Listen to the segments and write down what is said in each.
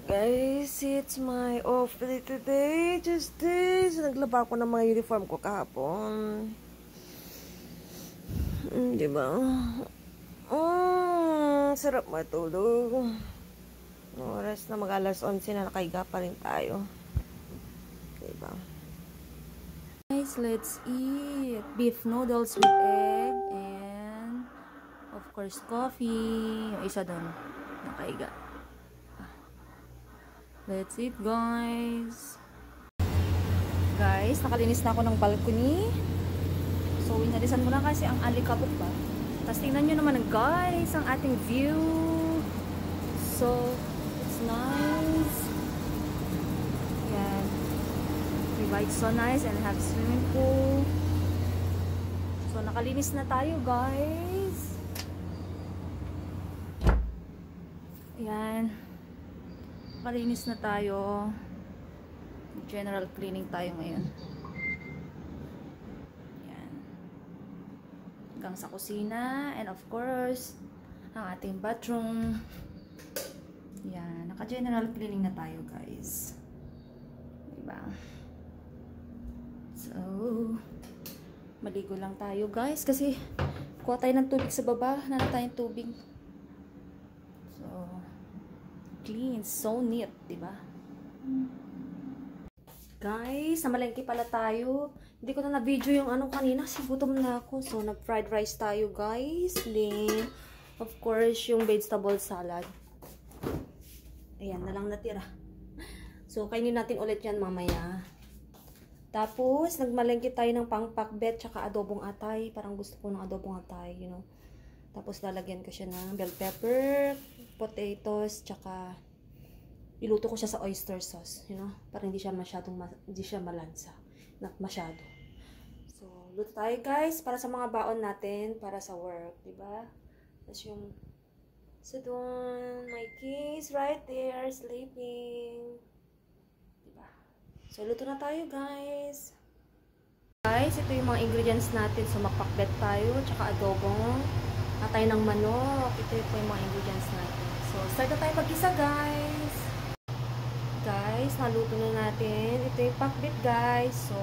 Guys, it's my off day today. Just this. Naglaba ko ng mga uniform ko kahapon. Diba? Sarap matulog. Oras na mag-alas 11 na nakahiga pa rin tayo. Diba? Guys, let's eat beef noodles with egg and of course coffee. Yung isa doon, nakahiga. Let's eat, guys. Guys, nakalinis na ako ng balcony. So, inalisan mo na kasi ang alikabok ba. Tapos tingnan nyo naman, guys, ang ating view. So, it's nice. Yan. Diba, it's so nice and have swimming pool. So, nakalinis na tayo, guys. Yan. Nakalinis na tayo. General cleaning tayo ngayon. Yan. Hanggang sa kusina. And of course, ang ating bathroom. Yan. Naka-general cleaning na tayo, guys. Diba? So, maligo lang tayo, guys. Kasi, kuha tayo ng tubig sa baba. Nana tayong tubig. So, clean, so neat, diba? Guys, namalengke pala tayo. Hindi ko na na-video yung ano kanina kasi gutom na ako. So, nag-fried rice tayo, guys. Then, of course, yung vegetable salad. Ayan, na lang natira. So, kainin natin ulit yan mamaya. Tapos, nagmalengke tayo ng pang-pakbet tsaka adobong atay. Parang gusto ko ng adobong atay, you know. Tapos, lalagyan ko siya ng bell pepper, potatoes, tsaka iluto ko siya sa oyster sauce, you know, para hindi siya masyadong hindi siya malansa, not masyado. So, luto tayo, guys, para sa mga baon natin, para sa work, di ba? Tapos yung so doon, my kids right there sleeping. Di ba? So, luto na tayo, guys. Guys, ito yung mga ingredients natin. So, magpakbet tayo, tsaka adobong atay ng manok. Ito po yung mga ingredients natin. So, start na tayo mag-isa, guys. Guys, naluto na natin. Ito yung pakbet, guys. So,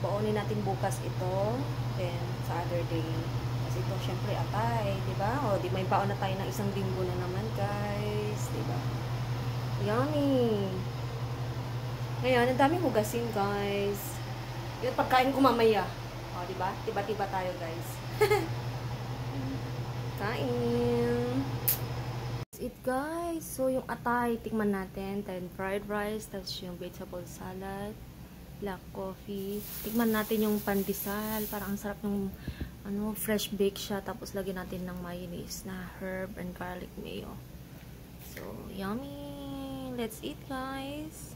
baonin natin bukas ito. Then, sa other day. Kasi ito, syempre, atay. Diba? O, di may baon na tayo ng isang linggo na naman, guys. Diba? Yummy! Ngayon, ang daming hugasin, guys. Yung pagkain ko mamaya. O, diba? Tiba-tiba tayo, guys. Kain! It, guys. So, yung atay, tikman natin. Then, fried rice. Tapos, yung vegetable salad. Black coffee. Tikman natin yung pandesal. Parang ang sarap ng, ano, fresh bake siya. Tapos, lagyan natin ng mayonnaise na herb and garlic mayo. So, yummy! Let's eat, guys!